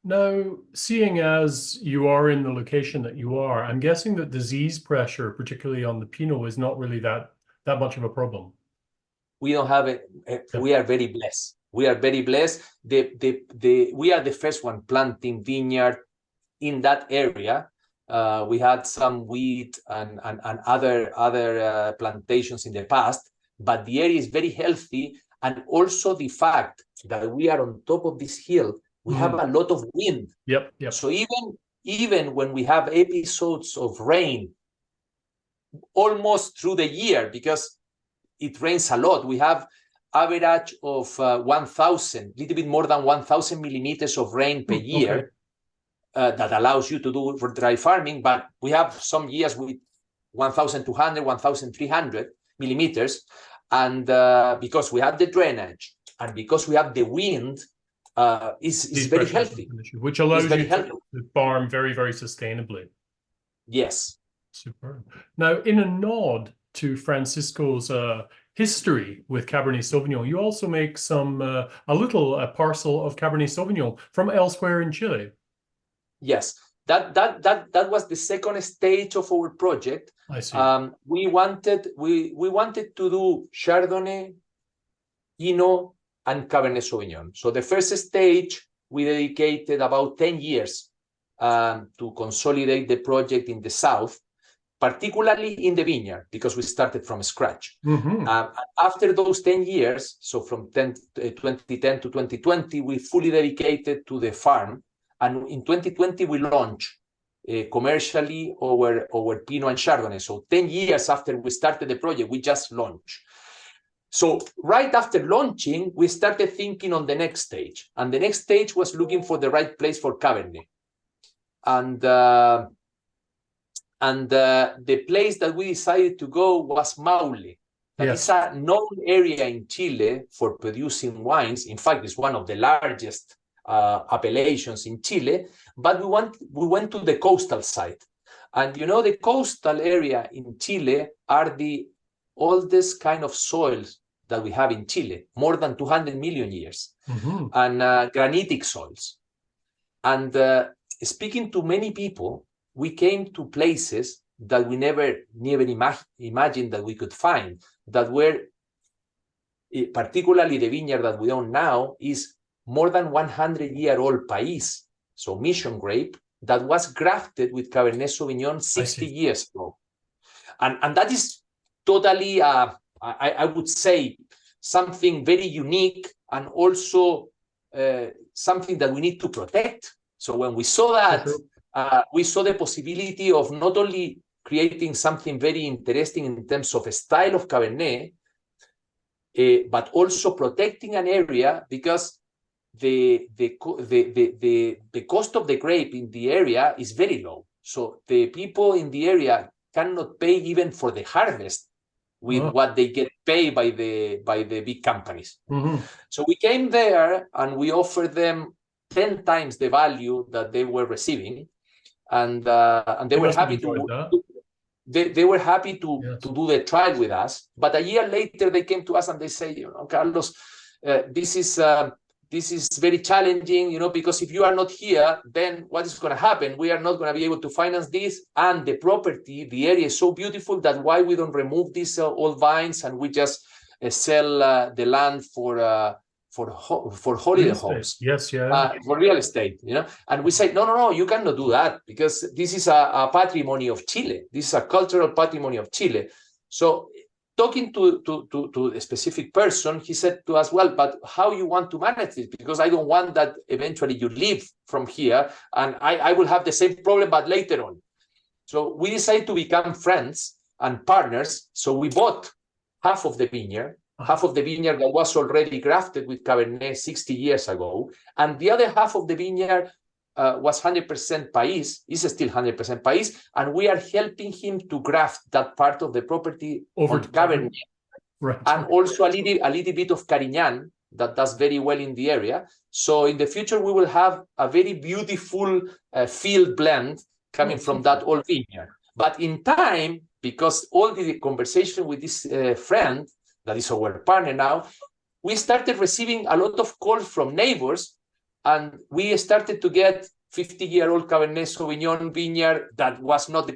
Now, seeing as you are in the location that you are, I'm guessing that disease pressure, particularly on the Pinot, is not really that much of a problem. We don't have it. We are very blessed. We are very blessed. We are the first one planting vineyard in that area. We had some wheat and other plantations in the past, but the area is very healthy. And also the fact that we are on top of this hill, we have a lot of wind. Yep. So even when we have episodes of rain almost through the year, because it rains a lot, we have average of 1,000, little bit more than 1,000 millimeters of rain per year. That allows you to do dry farming, but we have some years with 1,200, 1,300 millimeters. And because we have the drainage and because we have the wind, is very healthy. Which allows you to farm very, very sustainably. Yes. Super. Now, in a nod to Francisco's history with Cabernet Sauvignon, you also make a little parcel of Cabernet Sauvignon from elsewhere in Chile. Yes, that was the second stage of our project. I see. We wanted to do Chardonnay, Pinot, and Cabernet Sauvignon. So the first stage, we dedicated about 10 years to consolidate the project in the south, particularly in the vineyard, because we started from scratch. After those 10 years, so from 2010 to 2020, we fully dedicated to the farm. And in 2020, we launched commercially our Pinot and Chardonnay. So 10 years after we started the project, we just launched. So right after launching, we started thinking on the next stage. And the next stage was looking for the right place for Cabernet. And the place that we decided to go was Maule. That is a known area in Chile for producing wines. In fact, it's one of the largest appellations in Chile, but we went to the coastal side. And the coastal area in Chile are the oldest kind of soils that we have in Chile, more than 200 million years, and granitic soils. And speaking to many people, we came to places that we never imagined that we could find, that were, particularly the vineyard that we own now, is more than 100-year-old Pais, so mission grape, that was grafted with Cabernet Sauvignon 60 years ago. And that is totally, I would say, something very unique, and also something that we need to protect. So when we saw that, we saw the possibility of not only creating something very interesting in terms of a style of Cabernet, but also protecting an area, because the cost of the grape in the area is very low. So the people in the area cannot pay even for the harvest with what they get paid by the big companies. So we came there and we offered them 10 times the value that they were receiving, and they were happy to. They were happy to do the trial with us. But a year later, they came to us and they say, Carlos, this is very challenging, because if you are not here, then what is going to happen? We are not going to be able to finance this. And the property, the area is so beautiful that why we don't remove these old vines and we just sell the land for holiday homes. For real estate, And we say, no, you cannot do that, because this is a patrimony of Chile. This is a cultural patrimony of Chile. So talking to a specific person, he said to us, well, but how you want to manage it? Because I don't want that eventually you leave from here and I will have the same problem, but later on. So we decided to become friends and partners. So we bought half of the vineyard that was already grafted with Cabernet 60 years ago. And the other half of the vineyard was 100% Pais, is still 100% Pais, and we are helping him to graft that part of the property over to Cabernet. And also a little bit of Carignan that does very well in the area. So in the future, we will have a very beautiful field blend coming from that old vineyard. But in time, because all the conversation with this friend, that is our partner now, we started receiving a lot of calls from neighbors and we started to get 50-year-old Cabernet Sauvignon vineyard that was not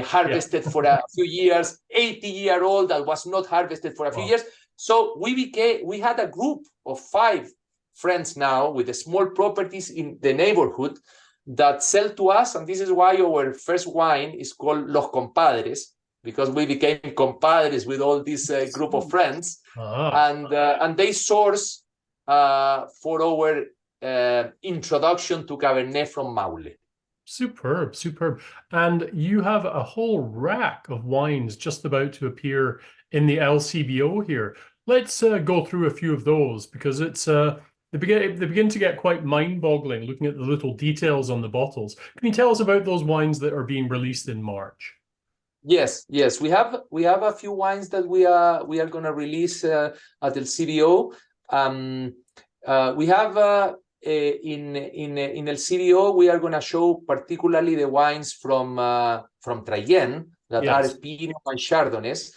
harvested for a few years, 80-year-old that was not harvested for a few years. So we had a group of 5 friends now with the small properties in the neighborhood that sell to us, and this is why our first wine is called Los Compadres, because we became compadres with all this group of friends, and they source for our introduction to Cabernet from Maule. Superb, superb. And you have a whole rack of wines just about to appear in the LCBO here. Let's go through a few of those, because it's they begin to get quite mind-boggling looking at the little details on the bottles. Can you tell us about those wines that are being released in March? Yes, we have a few wines that we are going to release at LCBO. We have in LCBO, we are going to show particularly the wines from Traiguén that are Pinot and Chardonnays.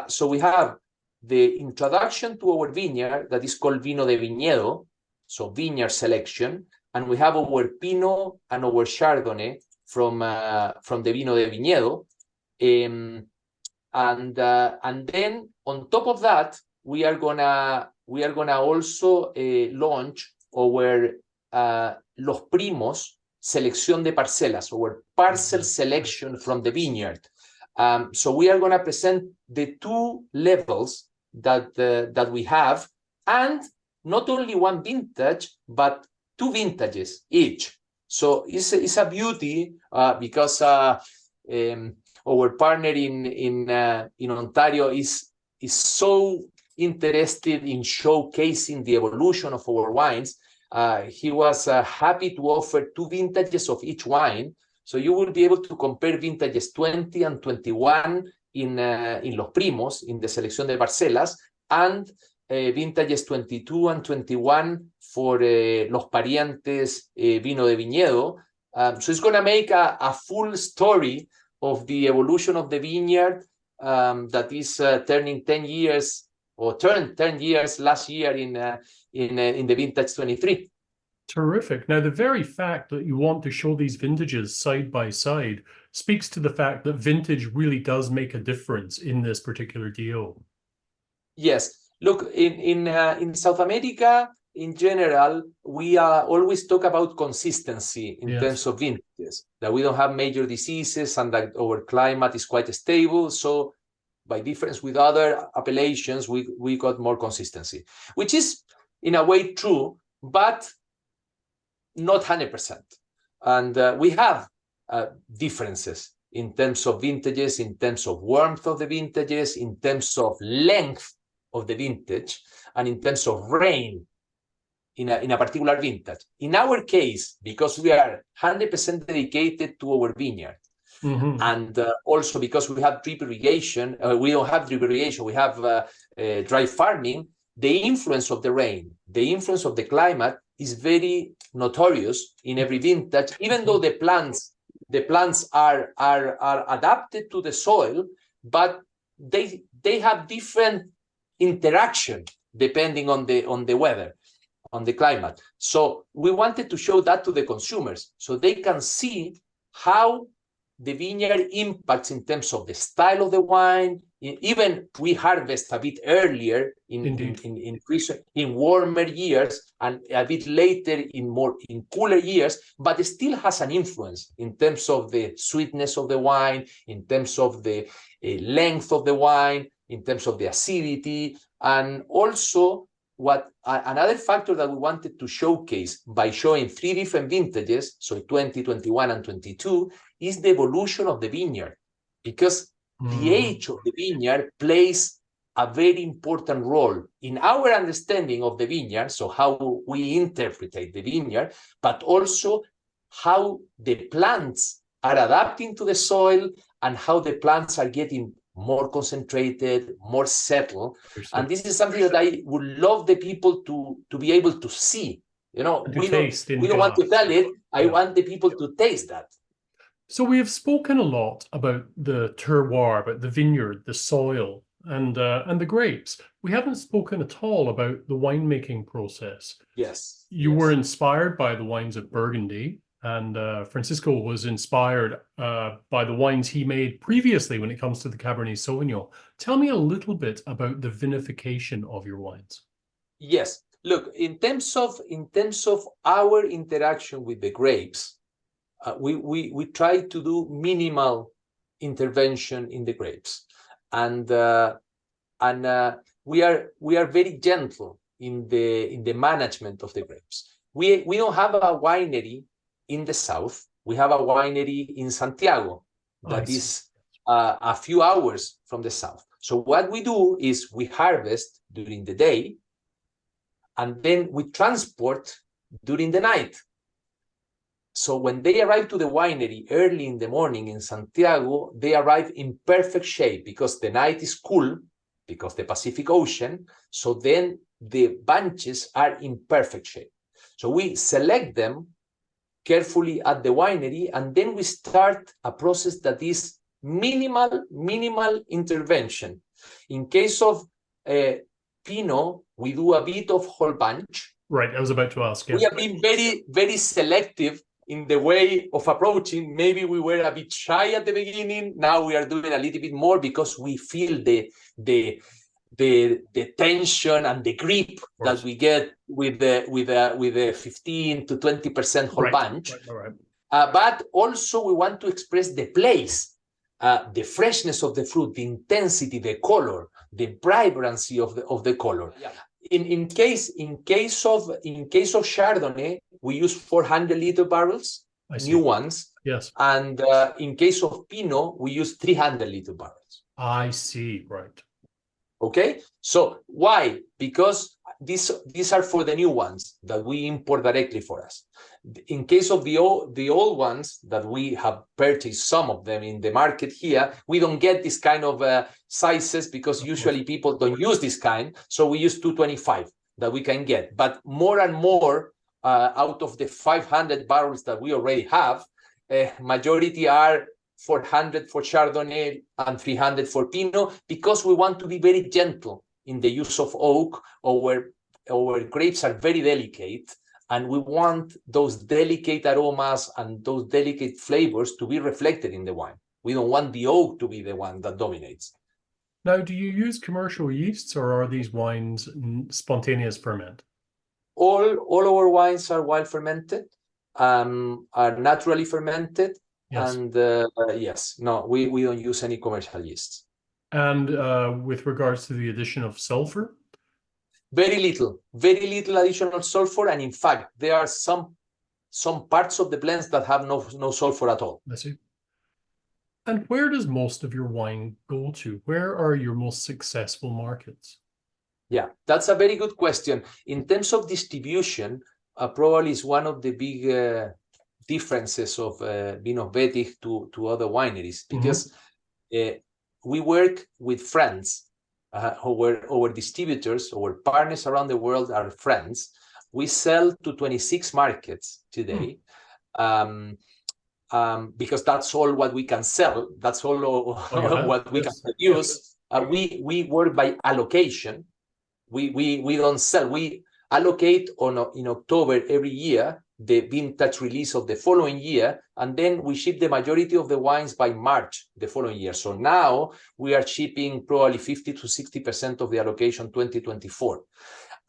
So we have the introduction to our vineyard that is called Vino de Viñedo, so vineyard selection, and we have our Pinot and our Chardonnay from the Vino de Viñedo, and then on top of that we are gonna also launch our Los Primos selección de parcelas, our parcel selection from the vineyard. So we are going to present the 2 levels that we have, and not only one vintage, but 2 vintages each. So it's a beauty because our partner in Ontario is so interested in showcasing the evolution of our wines. He was happy to offer 2 vintages of each wine. So you will be able to compare vintages 20 and 21 in Los Primos, in the selección de parcelas, and vintages 22 and 21 for Los Parientes Vino de Viñedo. So it's going to make a full story of the evolution of the vineyard that is turning 10 years, or turned 10 years last year in the vintage 23. Terrific. Now, the very fact that you want to show these vintages side by side speaks to the fact that vintage really does make a difference in this particular deal. Yes. Look, in South America, in general, we always talk about consistency in terms of vintages, that we don't have major diseases and that our climate is quite stable. So by difference with other appellations, we got more consistency, which is in a way true, but not 100%. And we have differences in terms of vintages, in terms of warmth of the vintages, in terms of length of the vintage, and in terms of rain in a particular vintage. In our case, because we are 100% dedicated to our vineyard, and also because we have drip irrigation, we don't have drip irrigation, we have dry farming, the influence of the rain, the influence of the climate is very notorious in every vintage, even though the plants are adapted to the soil, but they have different interaction depending on the weather, on the climate. So we wanted to show that to the consumers so they can see how the vineyard impacts in terms of the style of the wine. Even we harvest a bit earlier in warmer years and a bit later in cooler years, but it still has an influence in terms of the sweetness of the wine, in terms of the length of the wine, in terms of the acidity, and also another factor that we wanted to showcase by showing 3 different vintages, so 20, 21, and 22, is the evolution of the vineyard, because the age of the vineyard plays a very important role in our understanding of the vineyard, so how we interpret the vineyard, but also how the plants are adapting to the soil and how the plants are getting more concentrated, more settled. And this is something that I would love the people to be able to see. You know, we don't want to tell it. I want the people to taste that. So we have spoken a lot about the terroir, about the vineyard, the soil, and the grapes. We haven't spoken at all about the winemaking process. Yes. You yes. were inspired by the wines of Burgundy, and Francisco was inspired by the wines he made previously when it comes to the Cabernet Sauvignon. Tell me a little bit about the vinification of your wines. Yes. Look, in terms of our interaction with the grapes, we try to do minimal intervention in the grapes, and we are very gentle in the management of the grapes. We don't have a winery in the south. We have a winery in Santiago that is a few hours from the south. So what we do is we harvest during the day, and then we transport during the night. So when they arrive to the winery early in the morning in Santiago, they arrive in perfect shape because the night is cool, because the Pacific Ocean. So then the bunches are in perfect shape. So we select them carefully at the winery, and then we start a process that is minimal intervention. In case of Pinot, we do a bit of whole bunch. Right, I was about to ask. We have been very selective in the way of approaching. Maybe we were a bit shy at the beginning. Now we are doing a little bit more because we feel the tension and the grip that we get with the 15 to 20% whole bunch. Right. But also we want to express the place, the freshness of the fruit, the intensity, the color, the vibrancy of the color. Yeah. In case of Chardonnay, we use 400-liter barrels, new ones. Yes. And in case of Pinot, we use 300-liter barrels. I see. Right. Okay. So why? Because these are for the new ones that we import directly for us. In case of the old ones that we have purchased, some of them in the market here, we don't get this kind of sizes because usually people don't use this kind. So we use 225 that we can get. But more and more out of the 500 barrels that we already have, majority are 400 for Chardonnay and 300 for Pinot, because we want to be very gentle in the use of oak. Our grapes are very delicate, and we want those delicate aromas and those delicate flavors to be reflected in the wine. We don't want the oak to be the one that dominates. Now, do you use commercial yeasts, or are these wines spontaneous ferment? All our wines are wild fermented, are naturally fermented. Yes. And yes, no, we don't use any commercial yeasts. And with regards to the addition of sulfur? Very little additional sulfur. And in fact, there are some parts of the blends that have no sulfur at all. I see. And where does most of your wine go to? Where are your most successful markets? Yeah, that's a very good question. In terms of distribution, probably is one of the big differences of Viños Baettig to other wineries, because we work with friends. Our distributors, our partners around the world are friends. We sell to 26 markets today, because that's all what we can sell. That's all what we can produce. We work by allocation. We don't sell. We allocate in October every year the vintage release of the following year, and then we ship the majority of the wines by March the following year. So now we are shipping probably 50 to 60% of the allocation 2024,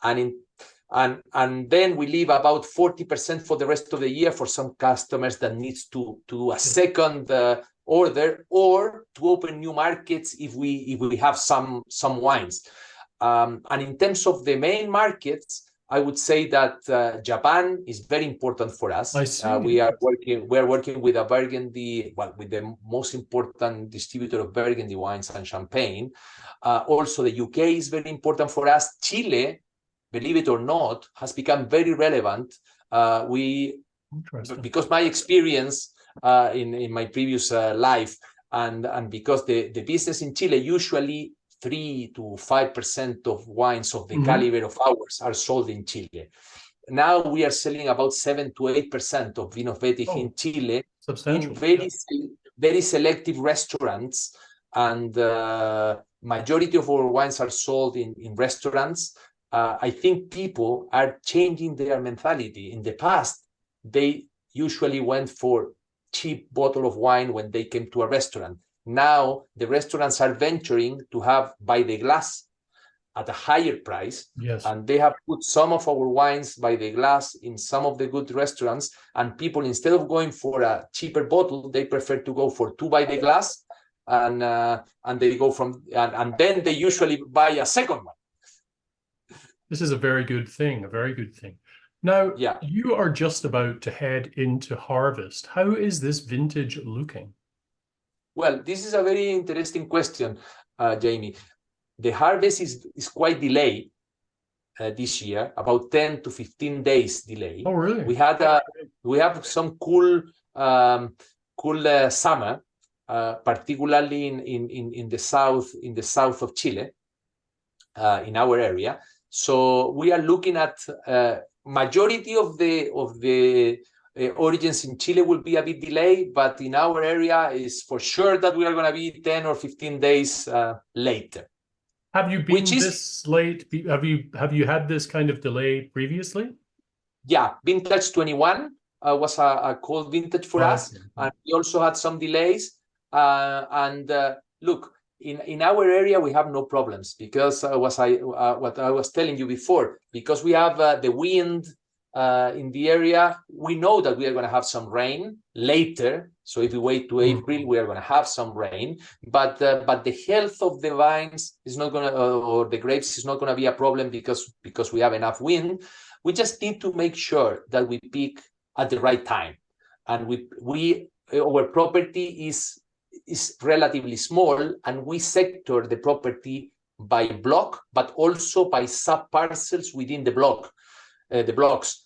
and then we leave about 40% for the rest of the year for some customers that needs to do a second order, or to open new markets if we have some wines. And in terms of the main markets, I would say that Japan is very important for us. I see. We are working with a Burgundy, with the most important distributor of Burgundy wines and champagne. Also, the UK is very important for us. Chile, believe it or not, has become very relevant. Because my experience in my previous life, and because the business in Chile, usually 3 to 5% of wines of the caliber of ours are sold in Chile. Now we are selling about 7 to 8% of Viños Baettig in Chile, in very selective restaurants and majority of our wines are sold in restaurants. I think people are changing their mentality. In the past, they usually went for cheap bottle of wine when they came to a restaurant. Now the restaurants are venturing to have by the glass at a higher price. Yes. And they have put some of our wines by the glass in some of the good restaurants. And people, instead of going for a cheaper bottle, they prefer to go for 2 by the glass. And they go and then they usually buy a second one. This is a very good thing, a very good thing. Now, yeah, you are just about to head into harvest. How is this vintage looking? Well, this is a very interesting question, Jamie. The harvest is quite delayed this year, about 10 to 15 days delay. Oh, really? We have some cool summer, particularly in the south of Chile, in our area. So we are looking at majority of the origins in Chile will be a bit delayed, but in our area is for sure that we are going to be 10 or 15 days later. Have you been this late? Have you had this kind of delay previously? Yeah, vintage 21 was a cold vintage for us, and we also had some delays. Look, in our area we have no problems because what I was telling you before, because we have the wind in the area. We know that we are going to have some rain later. So if we wait to April, we are going to have some rain. But the health of the vines is not going to, or the grapes is not going to be a problem because we have enough wind. We just need to make sure that we pick at the right time. And our property is relatively small, and we sector the property by block, but also by sub parcels within the block, the blocks.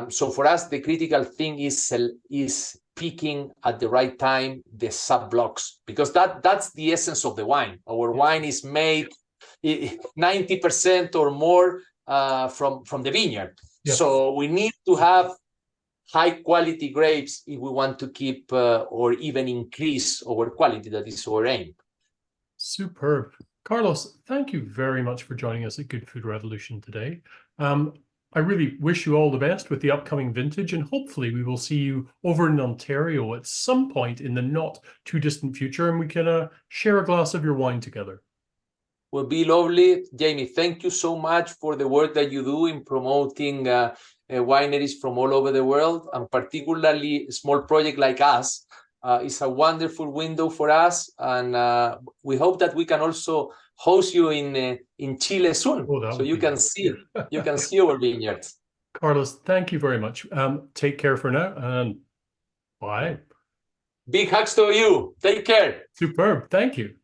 So for us, the critical thing is picking at the right time the sub blocks, because that's the essence of the wine. Our wine is made 90% or more from the vineyard. Yes. So we need to have high quality grapes if we want to keep or even increase our quality. That is our aim. Superb. Carlos, thank you very much for joining us at Good Food Revolution today. I really wish you all the best with the upcoming vintage, and hopefully we will see you over in Ontario at some point in the not too distant future, and we can share a glass of your wine together. Will be lovely. Jamie, thank you so much for the work that you do in promoting wineries from all over the world, and particularly a small project like us. It's a wonderful window for us, and we hope that we can also host you in Chile soon, so you can see our vineyards. Carlos, thank you very much. Take care for now, and bye. Big hugs to you. Take care. Superb. Thank you.